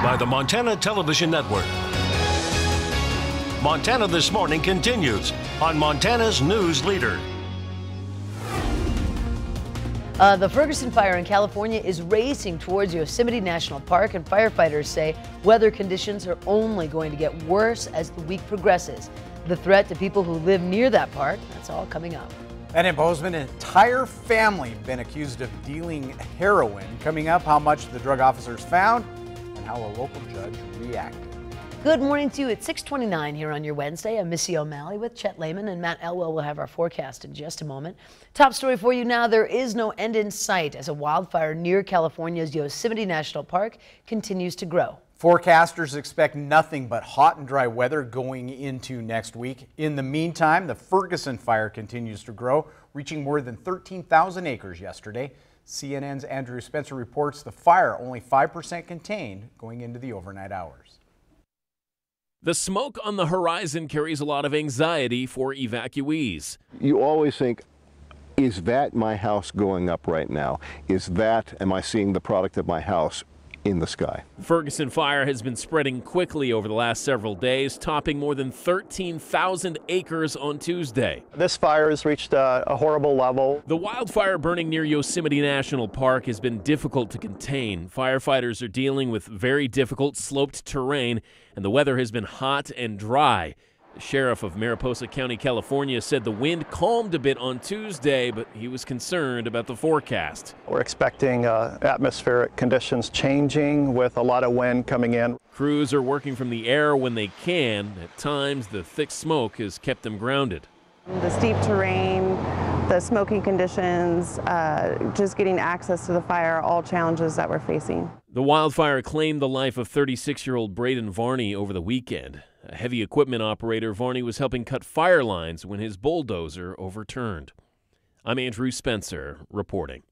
by the Montana Television Network. Montana This Morning continues on Montana's News Leader. The Ferguson Fire in California is racing towards Yosemite National Park, and firefighters say weather conditions are only going to get worse as the week progresses. The threat to people who live near that park, that's all coming up. And in Bozeman, an entire family been accused of dealing heroin. Coming up, how much the drug officers found and how a local judge reacted. Good morning to you at 6:29 here on your Wednesday. I'm Missy O'Malley with Chet Lehman, and Matt Elwell will have our forecast in just a moment. Top story for you now. There is no end in sight as a wildfire near California's Yosemite National Park continues to grow. Forecasters expect nothing but hot and dry weather going into next week. In the meantime, the Ferguson Fire continues to grow, reaching more than 13,000 acres yesterday. CNN's Andrew Spencer reports the fire only 5% contained going into the overnight hours. The smoke on the horizon carries a lot of anxiety for evacuees. You always think, is that my house going up right now? Am I seeing the product of my house in the sky? Ferguson Fire has been spreading quickly over the last several days, topping more than 13,000 acres on Tuesday. This fire has reached a horrible level. The wildfire burning near Yosemite National Park has been difficult to contain. Firefighters are dealing with very difficult sloped terrain, and the weather has been hot and dry. The sheriff of Mariposa County, California, said the wind calmed a bit on Tuesday, but he was concerned about the forecast. We're expecting atmospheric conditions changing with a lot of wind coming in. Crews are working from the air when they can. At times, the thick smoke has kept them grounded. The steep terrain, the smoking conditions, just getting access to the fire, all challenges that we're facing. The wildfire claimed the life of 36-year-old Braden Varney over the weekend. A heavy equipment operator, Varney was helping cut fire lines when his bulldozer overturned. I'm Andrew Spencer reporting.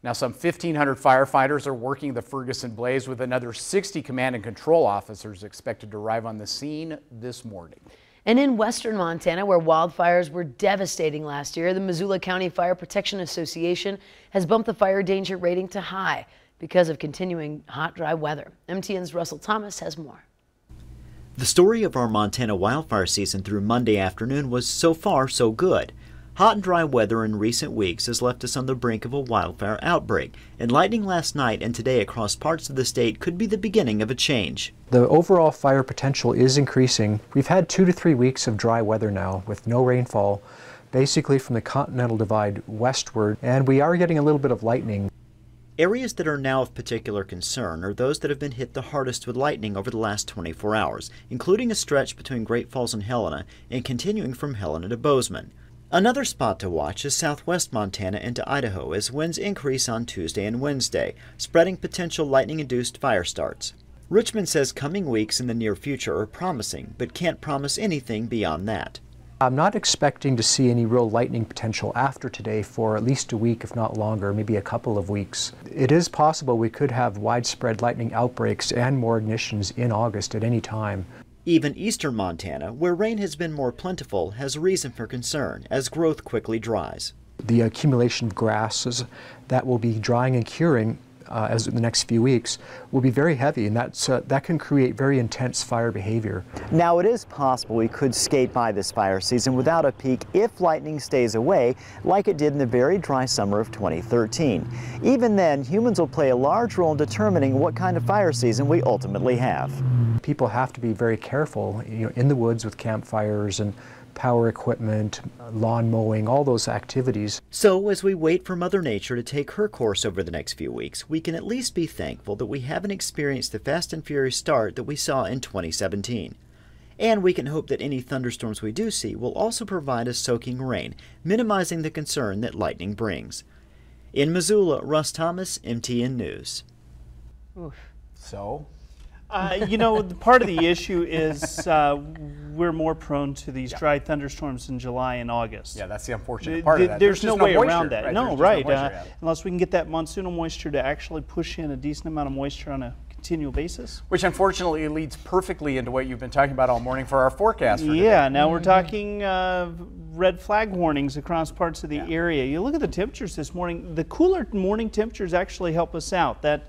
Now, some 1,500 firefighters are working the Ferguson blaze, with another 60 command and control officers expected to arrive on the scene this morning. And in western Montana, where wildfires were devastating last year, the Missoula County Fire Protection Association has bumped the fire danger rating to high because of continuing hot, dry weather. MTN's Russell Thomas has more. The story of our Montana wildfire season through Monday afternoon was so far so good. Hot and dry weather in recent weeks has left us on the brink of a wildfire outbreak, and lightning last night and today across parts of the state could be the beginning of a change. The overall fire potential is increasing. We've had 2 to 3 weeks of dry weather now with no rainfall, basically from the Continental Divide westward, and we are getting a little bit of lightning. Areas that are now of particular concern are those that have been hit the hardest with lightning over the last 24 hours, including a stretch between Great Falls and Helena and continuing from Helena to Bozeman. Another spot to watch is southwest Montana into Idaho as winds increase on Tuesday and Wednesday, spreading potential lightning-induced fire starts. Richmond says coming weeks in the near future are promising, but can't promise anything beyond that. I'm not expecting to see any real lightning potential after today for at least a week, if not longer, maybe a couple of weeks. It is possible we could have widespread lightning outbreaks and more ignitions in August at any time. Even eastern Montana, where rain has been more plentiful, has reason for concern as growth quickly dries. The accumulation of grasses that will be drying and curing as in the next few weeks will be very heavy, and that can create very intense fire behavior. Now, it is possible we could skate by this fire season without a peak if lightning stays away, like it did in the very dry summer of 2013. Even then, humans will play a large role in determining what kind of fire season we ultimately have. People have to be very careful, in the woods with campfires and power equipment, lawn mowing, all those activities. So as we wait for Mother Nature to take her course over the next few weeks, we can at least be thankful that we haven't experienced the fast and furious start that we saw in 2017. And we can hope that any thunderstorms we do see will also provide us soaking rain, minimizing the concern that lightning brings. In Missoula, Russ Thomas, MTN News. Oof. So? Part of the issue is we're more prone to these dry thunderstorms in July and August. Yeah, that's the unfortunate part of that. There's no way around that. Right? No, right. Unless we can get that monsoonal moisture to actually push in a decent amount of moisture on a continual basis. Which unfortunately leads perfectly into what you've been talking about all morning for our forecast for today. Yeah, now we're talking red flag warnings across parts of the area. You look at the temperatures this morning, the cooler morning temperatures actually help us out. That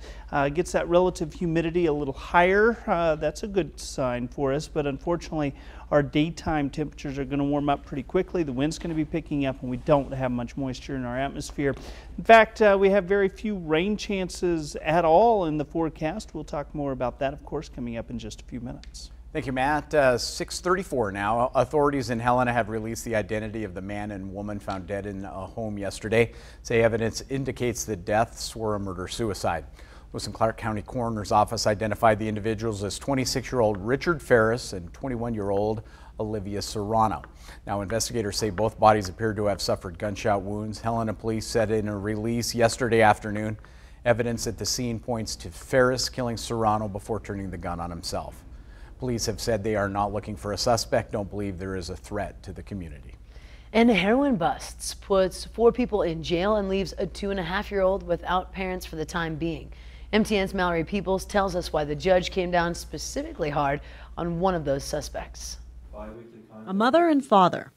gets that relative humidity a little higher. That's a good sign for us, but unfortunately our daytime temperatures are going to warm up pretty quickly. The wind's going to be picking up and we don't have much moisture in our atmosphere. In fact, we have very few rain chances at all in the forecast. We'll talk more about that, of course, coming up in just a few minutes. Thank you, Matt. 6:34 now. Authorities in Helena have released the identity of the man and woman found dead in a home yesterday. Say evidence indicates the deaths were a murder-suicide. Lewis and Clark County Coroner's Office identified the individuals as 26-year-old Richard Ferris and 21-year-old Olivia Serrano. Now, investigators say both bodies appear to have suffered gunshot wounds. Helena police said in a release yesterday afternoon, evidence at the scene points to Ferris killing Serrano before turning the gun on himself. Police have said they are not looking for a suspect, don't believe there is a threat to the community. And heroin busts puts 4 people in jail and leaves a 2.5-year-old without parents for the time being. MTN's Mallory Peoples tells us why the judge came down specifically hard on one of those suspects. A mother and father,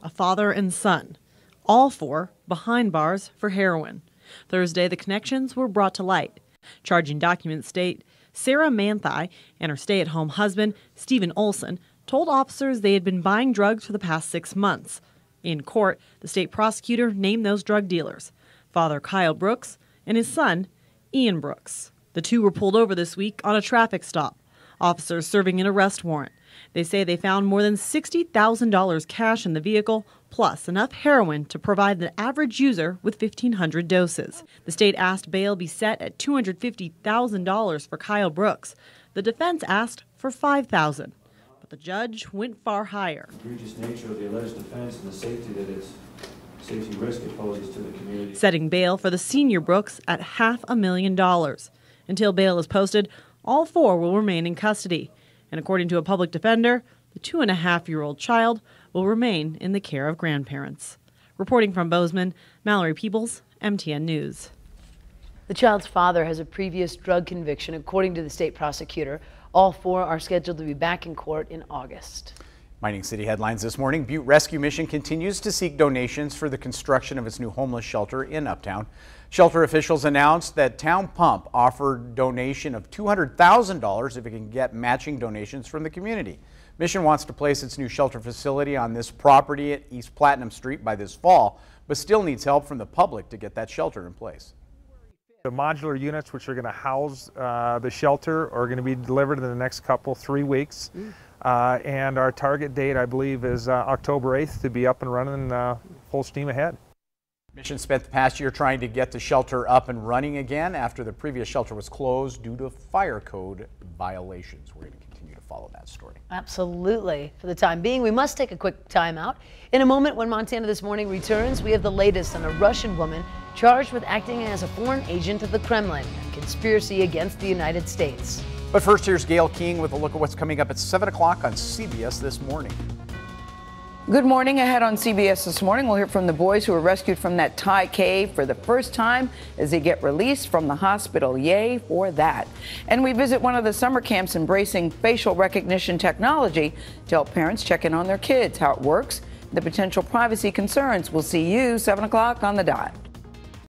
a father and son, all 4 behind bars for heroin. Thursday, the connections were brought to light. Charging documents state Sarah Manthai and her stay-at-home husband, Stephen Olson, told officers they had been buying drugs for the past 6 months. In court, the state prosecutor named those drug dealers, Father Kyle Brooks and his son, Ian Brooks. The 2 were pulled over this week on a traffic stop. Officers serving an arrest warrant. They say they found more than $60,000 cash in the vehicle, plus enough heroin to provide the average user with 1,500 doses. The state asked bail be set at $250,000 for Kyle Brooks. The defense asked for $5,000, but the judge went far higher. The egregious nature of the alleged offense and the safety risk it poses to the community. Setting bail for the senior Brooks at $500,000. Until bail is posted, all 4 will remain in custody. And according to a public defender, the 2.5-year-old child will remain in the care of grandparents. Reporting from Bozeman, Mallory Peoples, MTN News. The child's father has a previous drug conviction, according to the state prosecutor. All 4 are scheduled to be back in court in August. Mining City headlines this morning. Butte Rescue Mission continues to seek donations for the construction of its new homeless shelter in Uptown. Shelter officials announced that Town Pump offered donation of $200,000 if it can get matching donations from the community. Mission wants to place its new shelter facility on this property at East Platinum Street by this fall, but still needs help from the public to get that shelter in place. The modular units which are going to house the shelter are going to be delivered in the next 3 weeks. And our target date, I believe, is October 8th to be up and running full steam ahead. Mission spent the past year trying to get the shelter up and running again after the previous shelter was closed due to fire code violations. We're going to continue to follow that story. Absolutely. For the time being, we must take a quick time out. In a moment, when Montana This Morning returns, we have the latest on a Russian woman charged with acting as a foreign agent of the Kremlin, a conspiracy against the United States. But first, here's Gail King with a look at what's coming up at 7 o'clock on CBS This Morning. Good morning. Ahead on CBS This Morning, we'll hear from the boys who were rescued from that Thai cave for the first time as they get released from the hospital. Yay for that. And we visit one of the summer camps embracing facial recognition technology to help parents check in on their kids, how it works, the potential privacy concerns. We'll see you 7 o'clock on the dot.